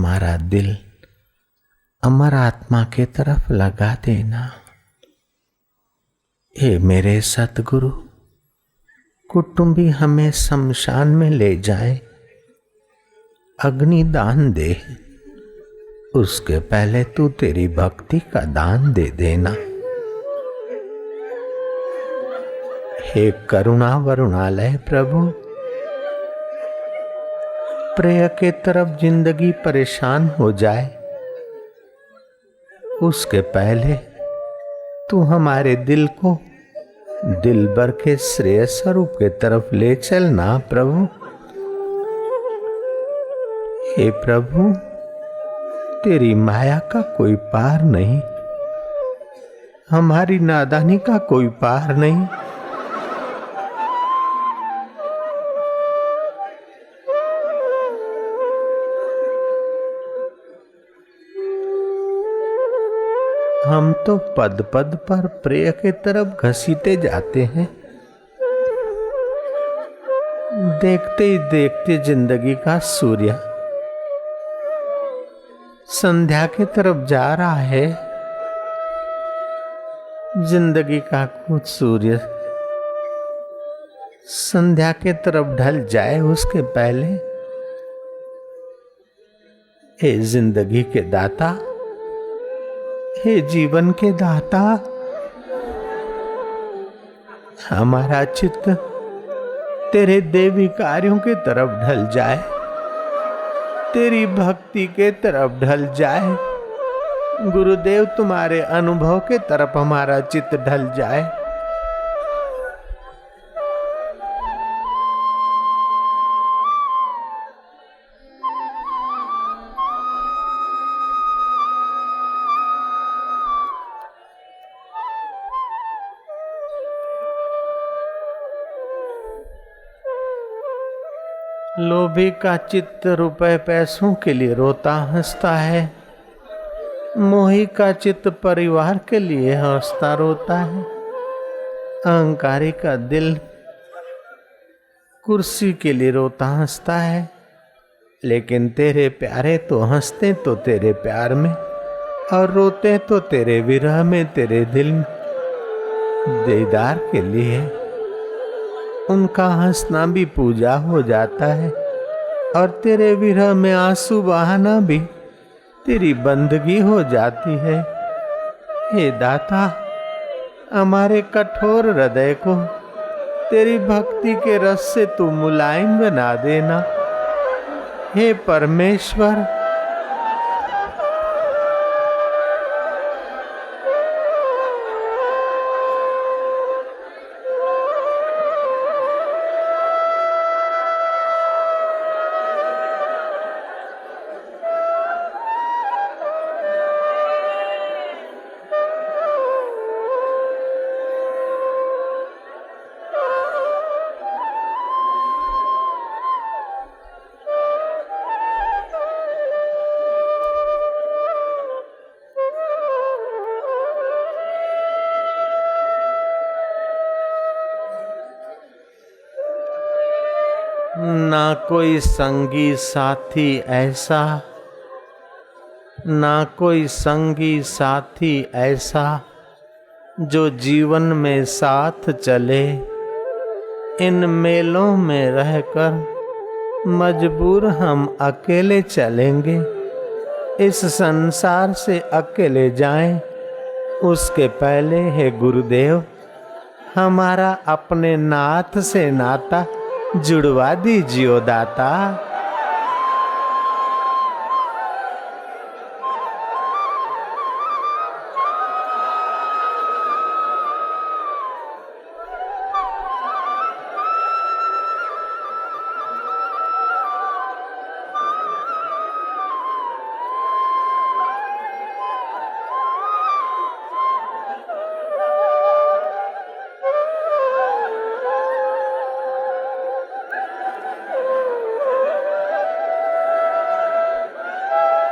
हमारा दिल अमर आत्मा के तरफ लगा देना। हे मेरे सतगुरु, कुटुंबी हमें शमशान में ले जाए, अग्निदान दे, उसके पहले तू तेरी भक्ति का दान दे देना। हे करुणा वरुणालय प्रभु, प्रिय के तरफ जिंदगी परेशान हो जाए, उसके पहले तू हमारे दिल को दिलबर के श्रेय स्वरूप के तरफ ले चलना प्रभु। हे प्रभु, तेरी माया का कोई पार नहीं, हमारी नादानी का कोई पार नहीं। हम तो पद पद पर प्रिय के तरफ घसीटे जाते हैं। देखते ही देखते जिंदगी का सूर्य संध्या की तरफ जा रहा है। जिंदगी का कुछ सूर्य संध्या के तरफ ढल जाए, उसके पहले हे जिंदगी के दाता, हे जीवन के दाता, हमारा चित्त तेरे देवी कार्यों के तरफ ढल जाए, तेरी भक्ति के तरफ ढल जाए। गुरुदेव, तुम्हारे अनुभव के तरफ हमारा चित्त ढल जाए। लोभी का चित्त रुपए पैसों के लिए रोता हंसता है, मोही का चित्त परिवार के लिए हंसता रोता है, अहंकारी का दिल कुर्सी के लिए रोता हंसता है। लेकिन तेरे प्यारे तो हंसते तो तेरे प्यार में और रोते तो तेरे विरह में, तेरे दिल दीदार के लिए। उनका हंसना भी पूजा हो जाता है और तेरे विरह में आंसू बहाना भी तेरी बंदगी हो जाती है। हे दाता, हमारे कठोर हृदय को तेरी भक्ति के रस से तू मुलायम बना देना। हे परमेश्वर, ना कोई संगी साथी ऐसा, ना कोई संगी साथी ऐसा जो जीवन में साथ चले। इन मेलों में रहकर मजबूर हम अकेले चलेंगे, इस संसार से अकेले जाएं। उसके पहले हे गुरुदेव, हमारा अपने नाथ से नाता जुड़वा दीजिए दाता।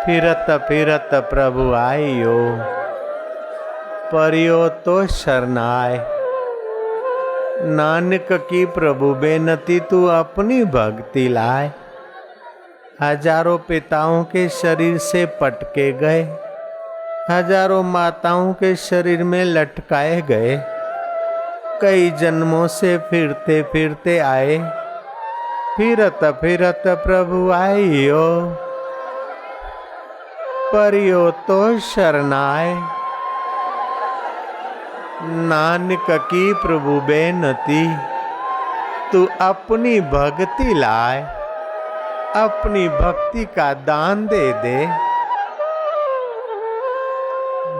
फिरत फिरत प्रभु आइयो, परियो तो शरणाय। नानक की प्रभु बेनती तू अपनी भक्ति लाए। हजारों पिताओं के शरीर से पटके गए, हजारों माताओं के शरीर में लटकाए गए, कई जन्मों से फिरते फिरते आए, फिरत फिरत प्रभु आइयो, परियो तो शरणाए। नानक की प्रभु बेनती, तू अपनी भक्ति लाए, अपनी भक्ति का दान दे दे,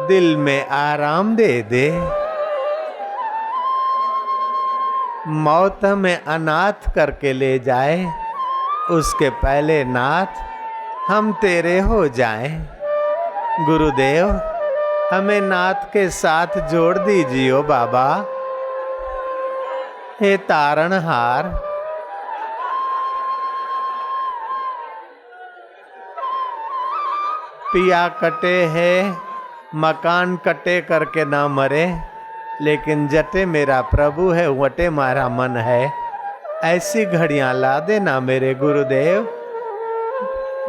दिल में आराम दे दे। मौत हमें अनाथ करके ले जाए, उसके पहले नाथ हम तेरे हो जाएं। गुरुदेव, हमें नाथ के साथ जोड़ दीजिए बाबा। हे तारणहार, पिया कटे है मकान कटे करके ना मरे, लेकिन जटे मेरा प्रभु है वटे मारा मन है। ऐसी घड़ियां ला देना मेरे गुरुदेव,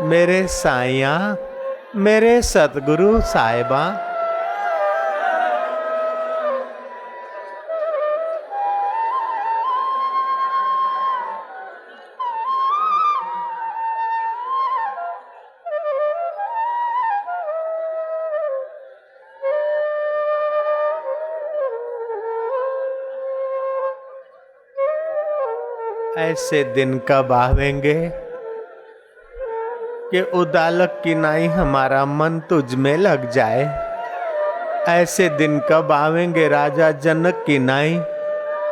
मेरे साईया, मेरे सतगुरु साहिबा। ऐसे दिन कब आवेंगे कि उदालक की नाई हमारा मन तुझ में लग जाए। ऐसे दिन कब आवेंगे राजा जनक की नाई,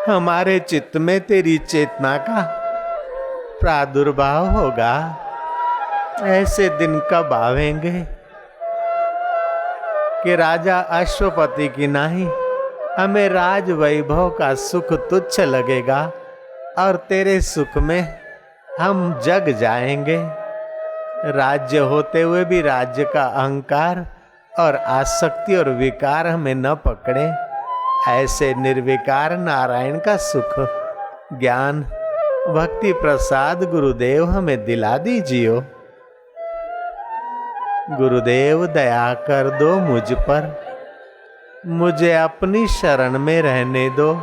हमारे चित्त में तेरी चेतना का प्रादुर्भाव होगा। ऐसे दिन कब आवेंगे कि राजा अश्वपति की नाई हमें राज वैभव का सुख तुच्छ लगेगा और तेरे सुख में हम जग जाएंगे। राज्य होते हुए भी राज्य का अहंकार और आसक्ति और विकार हमें न पकड़े। ऐसे निर्विकार नारायण का सुख, ज्ञान, भक्ति प्रसाद गुरुदेव हमें दिला दीजिए। गुरुदेव दया कर दो मुझ पर, मुझे अपनी शरण में रहने दो।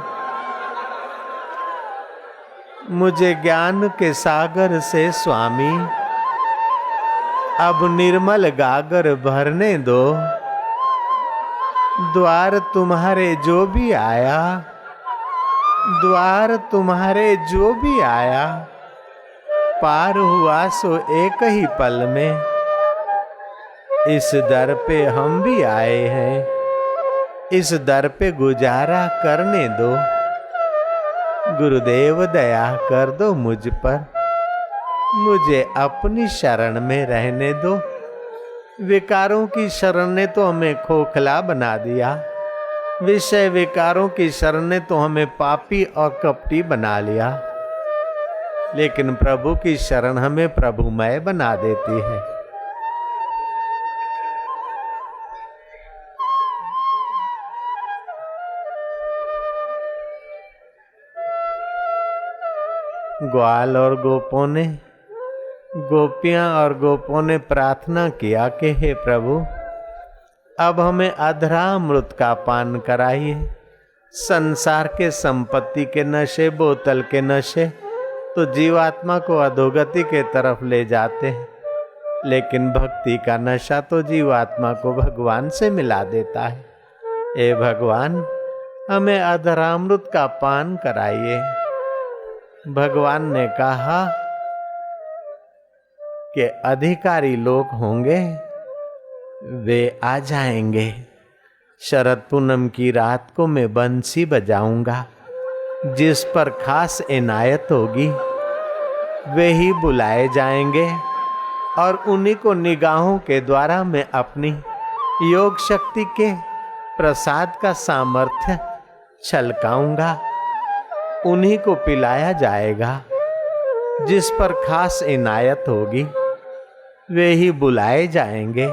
मुझे ज्ञान के सागर से स्वामी अब निर्मल गागर भरने दो। द्वार तुम्हारे जो भी आया, द्वार तुम्हारे जो भी आया, पार हुआ सो एक ही पल में। इस दर पे हम भी आए हैं, इस दर पे गुजारा करने दो। गुरुदेव दया कर दो मुझ पर, मुझे अपनी शरण में रहने दो। विकारों की शरण ने तो हमें खोखला बना दिया, विषय विकारों की शरण ने तो हमें पापी और कपटी बना लिया, लेकिन प्रभु की शरण हमें प्रभुमय बना देती है। ग्वाल और गोपों ने, गोपियां और गोपों ने प्रार्थना किया कि हे प्रभु, अब हमें अधरामृत का पान कराइए। संसार के संपत्ति के नशे, बोतल के नशे तो जीवात्मा को अधोगति के तरफ ले जाते हैं, लेकिन भक्ति का नशा तो जीवात्मा को भगवान से मिला देता है। हे भगवान, हमें अधरामृत का पान कराइए। भगवान ने कहा कि अधिकारी लोग होंगे, वे आ जाएंगे। शरद पूनम की रात को मैं बंसी बजाऊंगा, जिस पर खास इनायत होगी वे ही बुलाए जाएंगे और उन्हीं को निगाहों के द्वारा मैं अपनी योग शक्ति के प्रसाद का सामर्थ्य छलकाऊंगा। उन्हीं को पिलाया जाएगा, जिस पर खास इनायत होगी वे ही बुलाए जाएंगे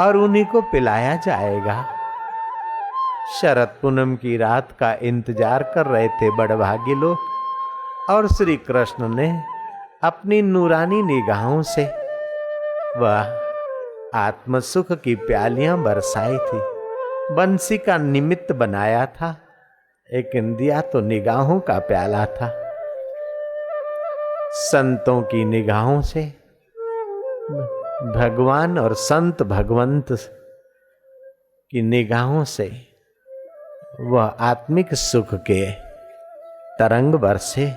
और उन्हीं को पिलाया जाएगा। शरद पूनम की रात का इंतजार कर रहे थे बड़भागी लोग, और श्री कृष्ण ने अपनी नूरानी निगाहों से वह आत्म सुख की प्यालियां बरसाई थी। बंसी का निमित्त बनाया था, एक दिया तो निगाहों का प्याला था। संतों की निगाहों से भगवान और संत भगवंत की निगाहों से वह आत्मिक सुख के तरंग बरसे।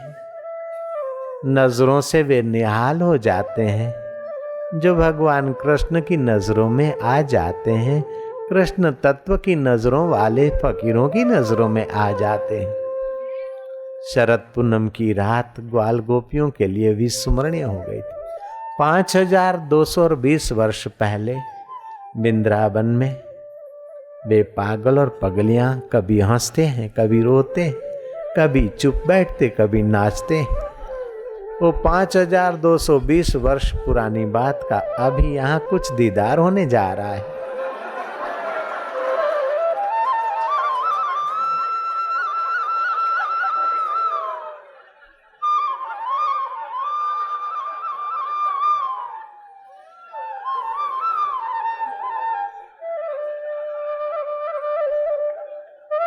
नजरों से वे निहाल हो जाते हैं जो भगवान कृष्ण की नजरों में आ जाते हैं, कृष्ण तत्व की नजरों वाले फकीरों की नजरों में आ जाते हैं। शरद पूनम की रात ग्वाल गोपियों के लिए विस्मरणीय हो गई थी। 5220 वर्ष पहले वृंदावन में वे पागल और पगलियां कभी हंसते हैं, कभी रोते हैं, कभी चुप बैठते, कभी नाचते। वो 5220 वर्ष पुरानी बात का अभी यहाँ कुछ दीदार होने जा रहा है।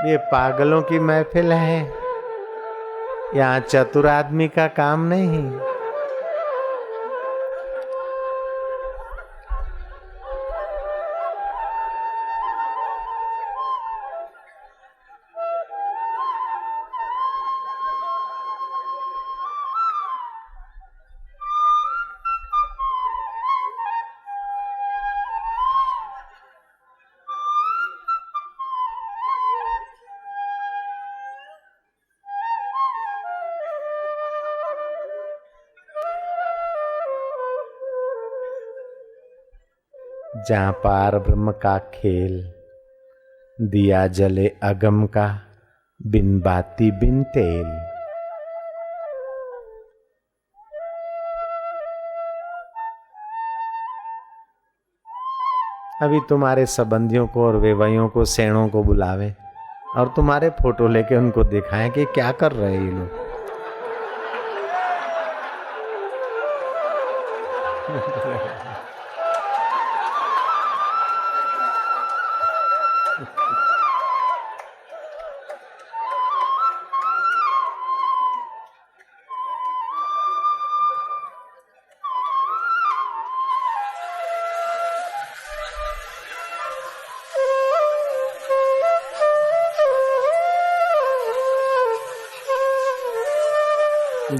ये पागलों की महफिल है, यहाँ चतुर आदमी का काम नहीं। जहाँ पार ब्रह्म का खेल, दिया जले अगम का, बिन बाती बिन तेल। अभी तुम्हारे संबंधियों को और वेवैयों को, सेणों को बुलावे और तुम्हारे फोटो लेके उनको दिखाएं कि क्या कर रहे हैं ये लोग।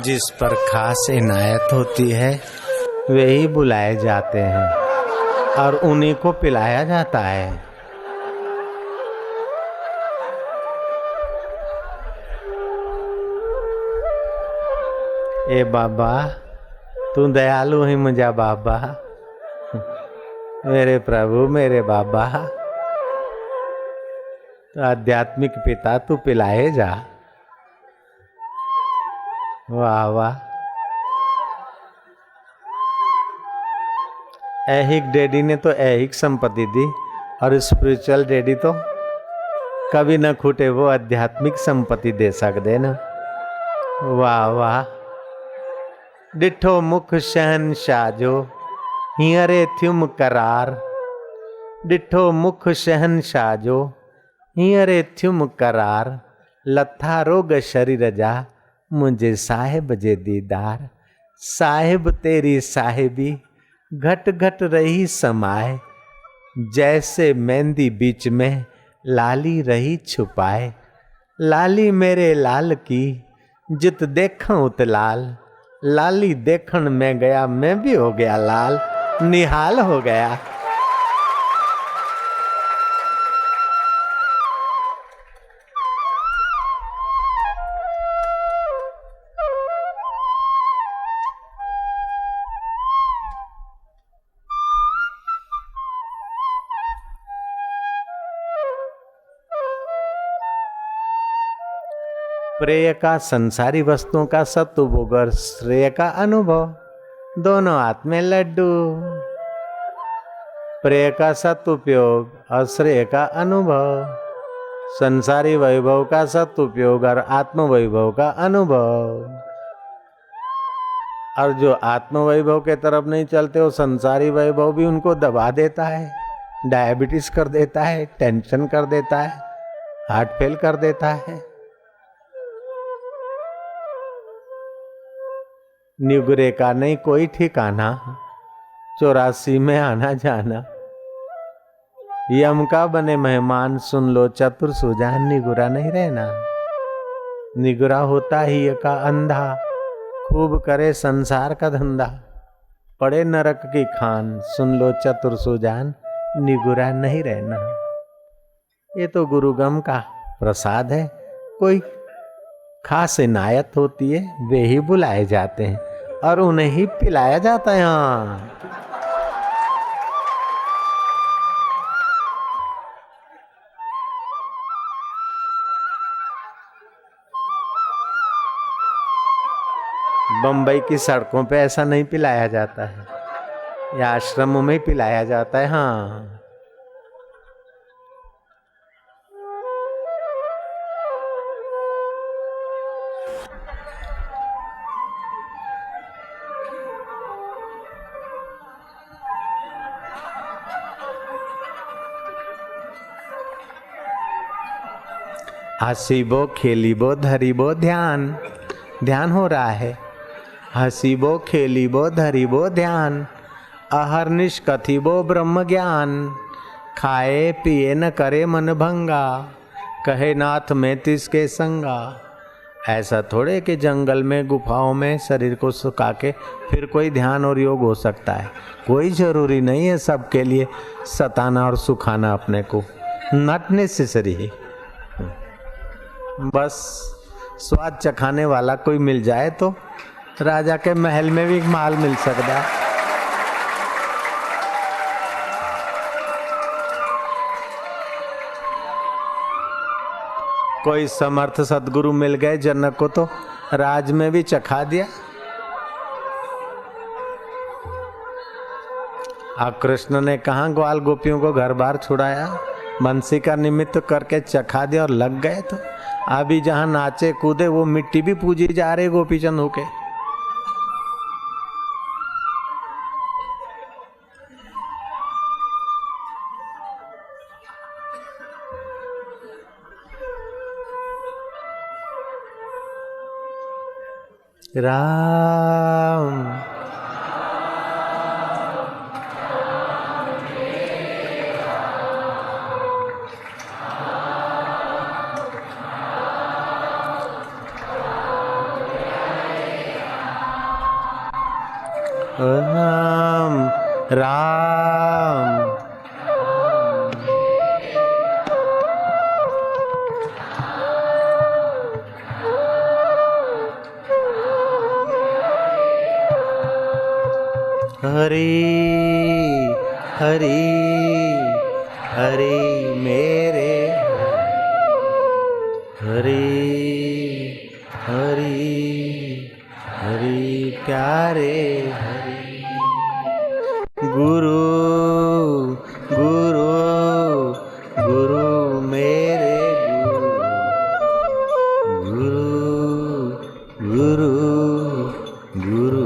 जिस पर खास इनायत होती है वे ही बुलाए जाते हैं और उन्हीं को पिलाया जाता है। ए बाबा, तू दयालु है मुझा बाबा, मेरे प्रभु मेरे बाबा, तो आध्यात्मिक पिता तू पिलाए जा। वाह वाह। ऐहिक डैडी ने तो ऐहिक संपत्ति दी और स्पिरिचुअल डैडी तो कभी न खूटे वो आध्यात्मिक संपत्ति दे सकते ना। वाह वाह। डिठो मुख शहनशाह जो हींअरे थ्युम करार, डिठो मुख शहनशाह जो हींअरे थ्युम करार, लथा रोग शरीर जा मुझे साहिब जे दीदार। साहिब तेरी साहिबी घट घट रही समाए, जैसे मेहंदी बीच में लाली रही छुपाए। लाली मेरे लाल की जित देखूं उत लाल, लाली देखण में गया मैं भी हो गया लाल, निहाल हो गया। प्रेय का संसारी वस्तुओं का सत्वभोग और श्रेय का अनुभव, दोनों हाथ में लड्डू। प्रेय का सदुपयोग और श्रेय का अनुभव, संसारी वैभव का सदुपयोग और आत्म वैभव का अनुभव। और जो आत्म वैभव के तरफ नहीं चलते वो संसारी वैभव भी उनको दबा देता है, डायबिटीज कर देता है, टेंशन कर देता है, हार्ट फेल कर देता है। निगुरे का नहीं कोई ठिकाना, 84 में आना जाना। यम का बने मेहमान, सुन लो चतुर सुजान, निगुरा नहीं रहना। निगुरा होता ही का अंधा, खूब करे संसार का धंधा, पड़े नरक की खान, सुन लो चतुर सुजान, निगुरा नहीं रहना। ये तो गुरुगम का प्रसाद है। कोई खास इनायत होती है, वे ही बुलाए जाते हैं और उन्हें ही पिलाया जाता है। हाँ, बम्बई की सड़कों पे ऐसा नहीं पिलाया जाता है, या आश्रमों में ही पिलाया जाता है। हाँ, हसीबो खेलीबो धरीबो ध्यान, ध्यान हो रहा है। हसीबो खेलीबो धरीबो ध्यान, अहर्निश कथिबो ब्रह्म ज्ञान, खाए पिए न करे मन भंगा, कहे नाथ मैं तिसके संगा। ऐसा थोड़े कि जंगल में गुफाओं में शरीर को सुखा के फिर कोई ध्यान और योग हो सकता है। कोई जरूरी नहीं है सबके लिए सताना और सुखाना अपने को, नॉट नेसेसरी। बस स्वाद चखाने वाला कोई मिल जाए तो राजा के महल में भी माल मिल सकता है। कोई समर्थ सदगुरु मिल गए जनक को तो राज में भी चखा दिया। कृष्ण ने कहा ग्वाल गोपियों को घर बार छुड़ाया, बंसी का निमित्त करके चखा दिया और लग गए। तो अभी जहां नाचे कूदे वो मिट्टी भी पूजी जा रही गोपीचंद होके। राम राम राम हरि हरि हरि मेरे हरि हरि हरि प्यारे हरि। गुरु गुरु गुरु मेरे गुरु गुरु गुरु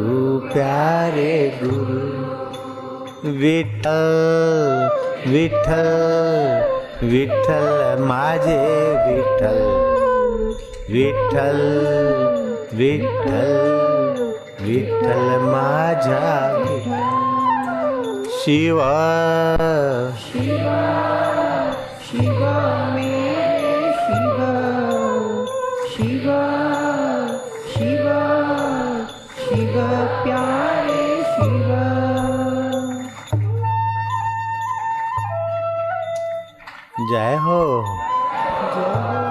प्यारे गुरु। विठ्ठल विठ्ठल विठ्ठल माझे विठ्ठल विठ्ठल विठ्ठल विठ्ठल माझा शिव शिव शिव मेरे शिव शिव शिव शिव प्यारे शिव। जय हो जय हो।